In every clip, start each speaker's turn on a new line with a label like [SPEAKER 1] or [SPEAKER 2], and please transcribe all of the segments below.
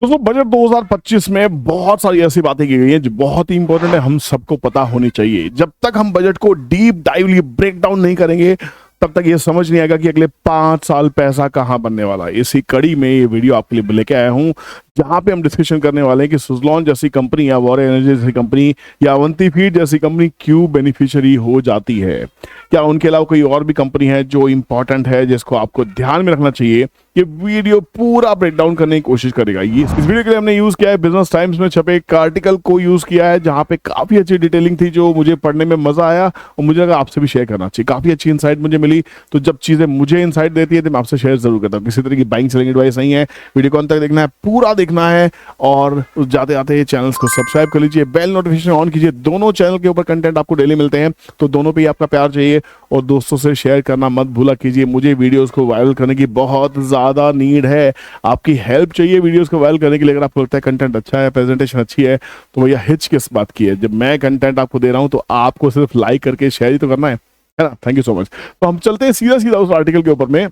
[SPEAKER 1] दोस्तों बजट 2025 में बहुत सारी ऐसी बातें की गई हैं जो बहुत ही इंपॉर्टेंट है, हम सबको पता होनी चाहिए। जब तक हम बजट को डीप डाइवली ब्रेक डाउन नहीं करेंगे तब तक ये समझ नहीं आएगा कि अगले 5 साल पैसा कहाँ बनने वाला है। इसी कड़ी में ये वीडियो आपके लिए लेके आया हूँ जहां पे हम डिस्कशन करने वाले हैं कि सुजलॉन जैसी कंपनी या वॉरे एनर्जी जैसी कंपनी या अवंती फीड जैसी कंपनी क्यों बेनिफिशियरी हो जाती है। क्या उनके अलावा कोई और भी कंपनी है जो इंपॉर्टेंट है जिसको आपको ध्यान में रखना चाहिए। ये वीडियो पूरा ब्रेक डाउन करने की कोशिश करेगा। ये इस वीडियो के लिए हमने यूज किया है बिजनेस टाइम्स में छपे एक आर्टिकल को यूज किया है जहां पे काफी अच्छी डिटेलिंग थी जो मुझे पढ़ने में मजा आया और मुझे लगा आपसे भी शेयर करना चाहिए। काफी अच्छी इंसाइट मुझे मिली, तो जब चीजें मुझे इंसाइट देती है तो मैं आपसे शेयर जरूर करता हूँ। किसी तरह की बाइंग सेलिंग एडवाइस नहीं है। वीडियो को अंत तक देखना है, पूरा देखना है और जाते जाते चैनल को सब्सक्राइब कर लीजिए, बेल नोटिफिकेशन ऑन कीजिए। दोनों चैनल के ऊपर कंटेंट आपको डेली मिलते हैं तो दोनों पे ही आपका प्यार चाहिए और दोस्तों से शेयर करना मत भूला कीजिए। मुझे वीडियोस को वायरल करने की बहुत ज्यादा नीड है, आपकी हेल्प चाहिए वीडियोस को वायरल करने के लिए। अगर आपको लगता है कंटेंट अच्छा है, प्रेजेंटेशन अच्छी है, तो भैया हिच किस बात की है। जब मैं कंटेंट आपको दे रहा हूं तो आपको सिर्फ लाइक करके शेयर ही तो करना है ना। Thank you so much. तो हम चलते हैं सीधा सीधा उस आर्टिकल के ऊपर में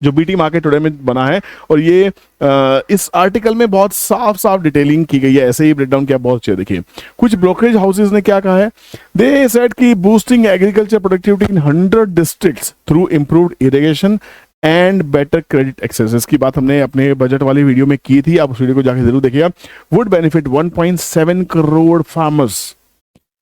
[SPEAKER 1] जो बीटी मार्केट टुडे में बना है और ये इस आर्टिकल में बहुत साफ साफ डिटेलिंग की गई है। ऐसे ही ब्रेकडाउन किया बहुत अच्छे। देखिए कुछ ब्रोकरेज हाउसेज ने क्या कहा है। दे सेड कि boosting agriculture productivity in 100 districts through improved irrigation and better credit access. इसकी बात हमने अपने बजट वाली वीडियो में की थी, आप उस वीडियो को जाके जरूर देखिएगा। Would benefit 1.7 crore farmers.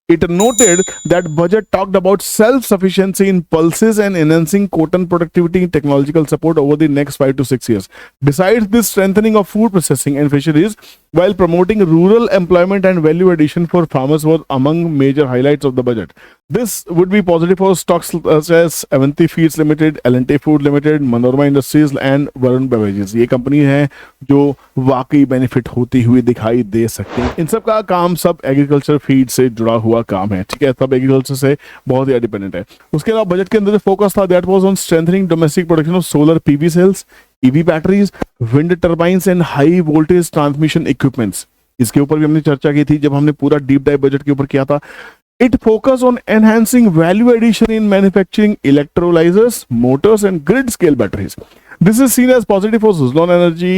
[SPEAKER 1] It noted that budget talked about self-sufficiency in pulses and enhancing cotton productivity and technological support over the next 5 to 6 years. Besides this, strengthening of food processing and fisheries while promoting rural employment and value addition for farmers was among major highlights of the budget. This would be positive for stocks such as Avanti Feeds Limited, L&T Food Limited, Manorama Industries and Varun Beverages. ये company है जो वाकई benefit होती हुई दिखाई दे सकती है। इन सब का काम सब एग्रीकल्चर फीड से जुड़ा हुआ काम है, ठीक है। सब एग्रीकल्चर से बहुत ही डिपेंडेंट है। उसके अलावा बजट के अंदर जो फोकस था that was on strengthening domestic production of solar PV sales, EV batteries, wind turbines and high voltage transmission equipments. इसके ऊपर भी हमने चर्चा की थी जब हमने पूरा डीप डाइव बजट के ऊपर किया था। It focus on enhancing value addition in manufacturing electrolyzers, motors and grid scale batteries. This is seen as positive for Suzlon Energy,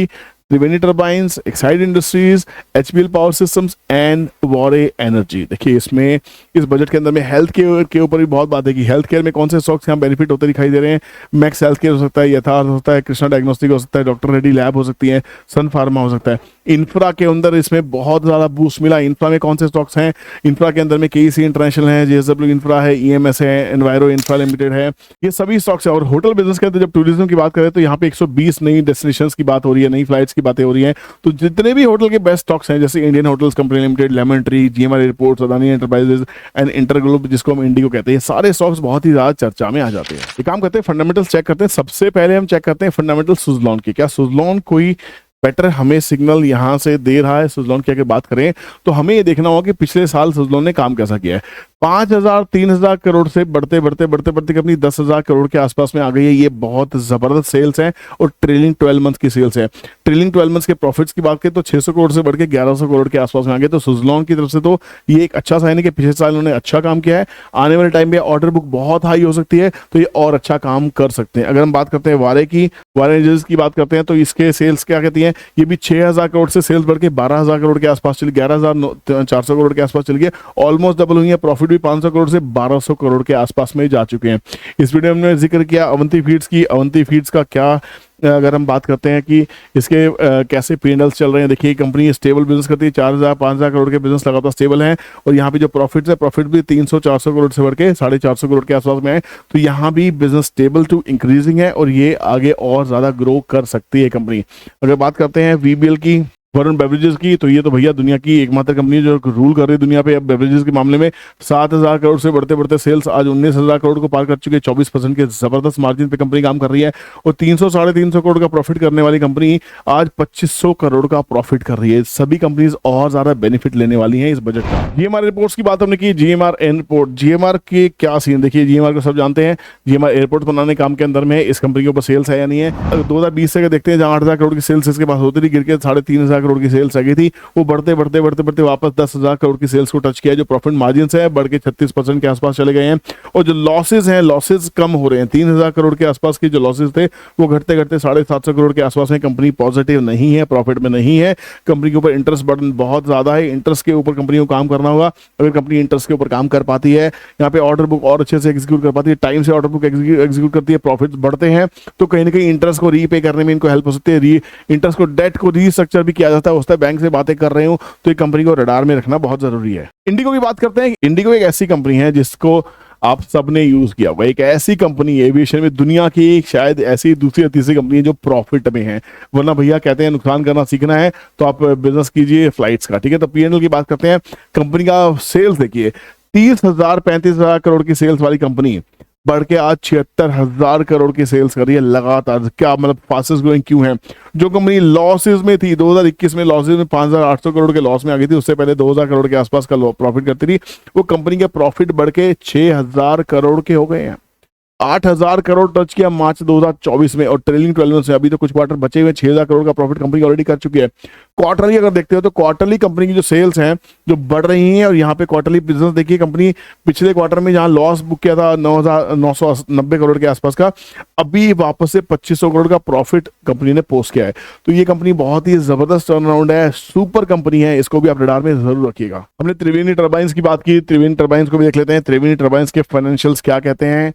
[SPEAKER 1] Triveni Turbines, Exide Industries, HPL Power Systems and Vore Energy। देखिए इसमें इस budget के अंदर में health care के ऊपर भी बहुत बात है कि हेल्थ केयर में कौन से स्टॉक्स यहाँ बेनिफिट होते दिखाई दे रहे हैं। मैक्स हेल्थ केयर हो सकता है, यथार्थ हो सकता है, कृष्णा डायग्नोस्टिक हो सकता है, डॉक्टर रेड्डी लैब हो सकती है, सन फार्मा हो सकता है। इंफ्रा के अंदर इसमें बहुत ज्यादा बूस्ट मिला। इंफ्रा में कौन से स्टॉक्स हैं। इंफ्रा के अंदर में केसी इंटरनेशनल है, जेएसडब्ल्यू इंफ्रा है, ईएमएस है, एनवायरो इंफ्रा लिमिटेड है, ये सभी स्टॉक्स है। और होटल बिजनेस के अंदर जब टूरिज्म की बात करें तो यहाँ पे 120 नई डेस्टिनेशंस की बात हो रही है, नई फ्लाइट्स की बातें हो रही हैं। तो जितने भी होटल के बेस्ट स्टॉक्स हैं जैसे Indian hotels company limited, lemon tree, GMR airports, Adani enterprises and InterGlobe जिसको हम इंडिगो कहते हैं, ये सारे स्टॉक्स बहुत ही ज्यादा चर्चा में आ जाते हैं। ये काम करते हैं फंडामेंटल्स चेक करते हैं। सबसे पहले हम चेक करते हैं फंडामेंटल सुजलॉन की। क्या सुजलॉन कोई बेटर हमें सिग्नल यहां से दे रहा है। सुजलॉन की अगर बात करें तो हमें ये देखना होगा कि पिछले साल सुजलॉन ने काम कैसा किया है। 5,000 3,000 करोड़ से बढ़ते बढ़ते बढ़ते बढ़ते कंपनी 10,000 करोड़ के आसपास में आ गई है। ये बहुत जबरदस्त सेल्स है और ट्रेलिंग 12 मंथ की सेल्स है। ट्रेलिंग 12 मंथ के प्रॉफिट्स की बात करें तो 600 करोड़ से बढ़ के 1100 करोड़ के आसपास में आ गए। तो सुजलॉन की तरफ से तो ये एक अच्छा साइन है कि पिछले साल उन्होंने अच्छा काम किया है। आने वाले टाइम में ऑर्डर बुक बहुत हाई हो सकती है तो ये और अच्छा काम कर सकते हैं। अगर हम बात करते हैं वारे की, वारे एनर्जीज की बात करते हैं तो इसके सेल्स क्या कहती हैं, ये भी 6,000 करोड़ से सेल्स बढ़ के 12,000 करोड़ के आसपास चली, 11,400 करोड़ के आसपास चली गई। ऑलमोस्ट डबल हुई है। प्रॉफिट भी 500 करोड़ से 1,200 करोड़ के आसपास में जा चुके हैं। इस वीडियो में हमने जिक्र किया अवंती फीड्स की। अवंती फीड्स का क्या अगर हम बात करते हैं कि इसके कैसे P&Ls चल रहे हैं, देखिए कंपनी स्टेबल बिजनेस करती है। 4,000-5,000 करोड़ के बिजनेस लगातार स्टेबल हैं और यहाँ पे जो प्रॉफिट्स है, प्रॉफिट भी 300-400 करोड़ से बढ़ के 450 करोड़ के आसपास में है। तो यहाँ भी बिजनेस स्टेबल टू इंक्रीजिंग है और ये आगे और ज्यादा ग्रो कर सकती है कंपनी। अगर बात करते हैं VBL की, वरुण बेवरेजेस की, तो ये तो भैया दुनिया की एकमात्र कंपनी जो रूल कर रही है दुनिया पे अब बेवरेजेस के मामले में। 7,000 करोड़ से बढ़ते बढ़ते सेल्स आज 19,000 करोड़ को पार कर चुके हैं। 24% के जबरदस्त मार्जिन पे कंपनी काम कर रही है और 300-350 करोड़ का प्रॉफिट करने वाली कंपनी आज 2,500 करोड़ का प्रॉफिट कर रही है। सभी कंपनीज और ज्यादा बेनिफिट लेने वाली है इस बजट का। जीएमआर एयरपोर्ट्स की बात हमने की। जीएमआर एयरपोर्ट, जीएमआर के क्या सीन देखिए। जीएमआर को सब जानते हैं, जीएमआर एयरपोर्ट बनाने काम के अंदर में इस कंपनी के ऊपर सेल्स है या नहीं है। 2020 से देखते हैं जहां 8,000 करोड़ की सेल्स इसके पास होती थी, गिर के 3,500 30,000 करोड़ की सेल्स आ गई थी, वो बढ़ते बढ़ते बढ़ते बढ़ते वापस 10,000 करोड़ की सेल्स को टच किया। जो प्रॉफिट मार्जिन है बढ़ के 36% के आसपास चले गए हैं, और जो लॉसेज हैं लॉसेज कम हो रहे हैं। 3,000 करोड़ के आसपास के जो लॉसेज थे वो घटते घटते 750 करोड़ के आसपास में। कंपनी पॉजिटिव नहीं है, प्रॉफिट में नहीं है। कंपनी के ऊपर इंटरेस्ट बर्डन बहुत ज्यादा है, इंटरेस्ट के ऊपर कंपनी को काम करना होगा। अगर कंपनी इंटरेस्ट के ऊपर काम कर पाती है, यहाँ पे ऑर्डर बुक और अच्छे से एग्जीक्यूट कर पाती है, टाइम से ऑर्डर बुक एग्जीक्यूट करती है, प्रॉफिट बढ़ते हैं, तो कहीं ना कहीं इंटरेस्ट को रीपे करने में इनको हेल्प हो सकती है। इंटरेस्ट को डेट को रीस्ट्रक्चर भी किया जाता है, उस बैंक से बातें कर रहे हो तो ये कंपनी को रडार में रखना बहुत जरूरी है। इंडिगो की बात करते हैं। इंडिगो एक ऐसी कंपनी है जिसको आप सबने यूज किया होगा। एक ऐसी कंपनी एविएशन में दुनिया की शायद ऐसी दूसरी या तीसरी कंपनी है जो प्रॉफिट में है, वरना भैया कहते हैं नुकसान करना सीखना है तो आप बिजनेस कीजिए फ्लाइट्स का, ठीक है। तो पीएनएल की बात करते हैं। कंपनी का सेल्स देखिए, 30,000 35,000 करोड़ की सेल्स वाली कंपनी बढ़ के आज 76,000 करोड़ की सेल्स कर रही है लगातार। क्या मतलब फास्टेस्ट ग्रोइंग क्यों है? जो कंपनी लॉसेज में थी 2021 में, लॉसेज में 5,800 करोड़ के लॉस में आ गई थी, उससे पहले 2,000 करोड़ के आसपास का प्रॉफिट करती थी, वो कंपनी के प्रॉफिट बढ़ के 6,000 करोड़ के हो गए हैं। 8,000 करोड़ टच किया मार्च 2024 में, और ट्रेलिंग 12 मंथ से अभी तो कुछ क्वार्टर बचे हुए, 6,000 करोड़ का प्रॉफिट कंपनी ऑलरेडी कर चुकी है। क्वार्टरली अगर देखते हो तो क्वार्टरली कंपनी की जो सेल्स हैं जो बढ़ रही हैं, और यहाँ पे क्वार्टरली बिजनेस देखिए, कंपनी पिछले क्वार्टर में जहां लॉस बुक किया था 9,990 करोड़ के आसपास का, अभी वापस से 2,500 करोड़ का प्रॉफिट कंपनी ने पोस्ट किया है। तो ये कंपनी बहुत ही जबरदस्त टर्नअराउंड है, सुपर कंपनी है, इसको भी आप रडार में जरूर रखिएगा। हमने त्रिवेणी टर्बाइंस की बात की, त्रिवेणी टर्बाइंस को भी देख लेते हैं। त्रिवेणी टर्बाइंस के फाइनेंशियल्स क्या कहते हैं।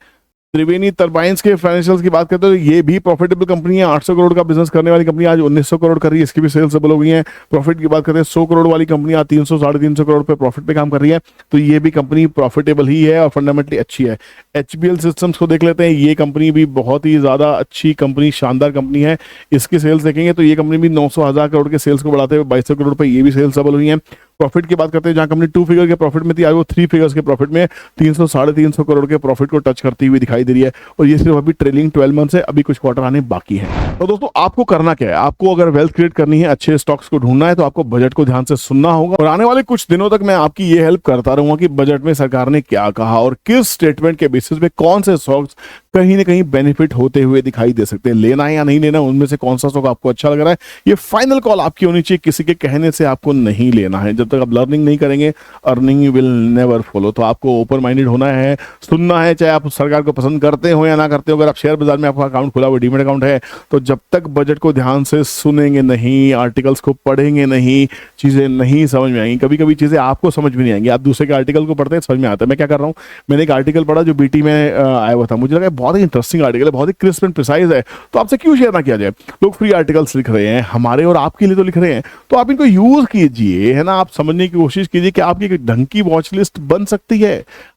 [SPEAKER 1] त्रिवेणी टर्बाइंस के फाइनेंशियल्स की बात करते हैं तो ये भी प्रॉफिटेबल कंपनी है। 800 करोड़ का बिजनेस करने वाली कंपनी आज 1,900 करोड़ कर रही है, इसकी भी सेल्स डबल हो गई है। प्रॉफिट की बात करते हैं, 100 करोड़ वाली कंपनी आज 300 350 करोड़ पे प्रॉफिट पे काम कर रही है, तो ये भी कंपनी प्रॉफिटेबल ही है और फंडामेंटली अच्छी है। एचबीएल सिस्टम्स को देख लेते हैं, ये कंपनी भी बहुत ही ज्यादा अच्छी कंपनी, शानदार कंपनी है। इसकी सेल्स देखेंगे तो ये कंपनी भी 900,000 करोड़ के सेल्स को बढ़ाते हुए 2,200 करोड़ पे ये भी सेल्स डबल हुई है। प्रॉफिट की बात करते हैं, जहां कंपनी 2 फिगर के प्रॉफिट में थी, आज वो 3 फिगर्स के प्रॉफिट में 300 350 करोड़ के प्रॉफिट को टच करती हुई दिखाई दे रही है, और ये सिर्फ अभी ट्रेलिंग 12 मंथ से, अभी कुछ क्वार्टर आने बाकी है। तो दोस्तों आपको करना क्या है, आपको अगर वेल्थ क्रिएट करनी है, अच्छे स्टॉक्स को ढूंढना है, तो आपको बजट को ध्यान से सुनना होगा, और आने वाले कुछ दिनों तक मैं आपकी ये हेल्प करता रहूंगा कि बजट में सरकार ने क्या कहा और किस स्टेटमेंट के बेसिस पे कौन से स्टॉक्स कहीं ना कहीं बेनिफिट होते हुए दिखाई दे सकते हैं। लेना है या नहीं लेना, उनमें से कौन सा स्टॉक आपको अच्छा लग रहा है, ये फाइनल कॉल आपकी होनी चाहिए, किसी के कहने से आपको नहीं लेना है। जब तक आप लर्निंग नहीं करेंगे, अर्निंग विल नेवर फॉलो। तो आपको ओपन माइंडेड होना है, सुनना है, चाहे आप सरकार को पसंद करते हो या ना करते हो। अगर आप शेयर बाजार में आपका अकाउंट खुला हुआ डीमेट अकाउंट है, तो जब तक बजट को ध्यान से सुनेंगे नहीं, आर्टिकल्स को पढ़ेंगे नहीं, चीजें नहीं समझ में आएंगी। कभी कभी चीजें आपको समझ में नहीं आएंगी, आप दूसरे के आर्टिकल को पढ़ते हैं समझ में आता है। मैं क्या कर रहा हूँ, मैंने एक आर्टिकल पढ़ा जो बीटी में आया हुआ था, मुझे लगा बहुत ही इंटरेस्टिंग आर्टिकल है, बहुत ही क्रिस्प एंड प्रिसाइज है, तो आपसे क्यों शेयर ना किया जाए। लोग फ्री आर्टिकल्स लिख रहे हैं, हमारे और आपके लिए तो लिख रहे हैं, तो आप इनको यूज कीजिए, है ना। आप समझने की कोशिश कीजिए कि आपकी एक ढंग की वॉच लिस्ट बन सकती है।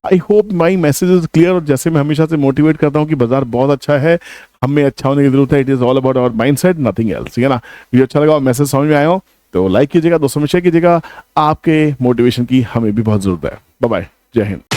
[SPEAKER 1] I hope my message is clear. और जैसे मैं हमेशा से मोटिवेट करता हूँ कि बाजार बहुत अच्छा है, हमें अच्छा होने की जरूरत है। It is all about our mindset, nothing else, ठीक है ना। वीडियो अच्छा लगा, मैसेज समझ में आया हो तो लाइक कीजिएगा, दोस्तों में शेयर कीजिएगा। आपके मोटिवेशन की हमें भी बहुत जरूरत है। बाय बाय, जय हिंद।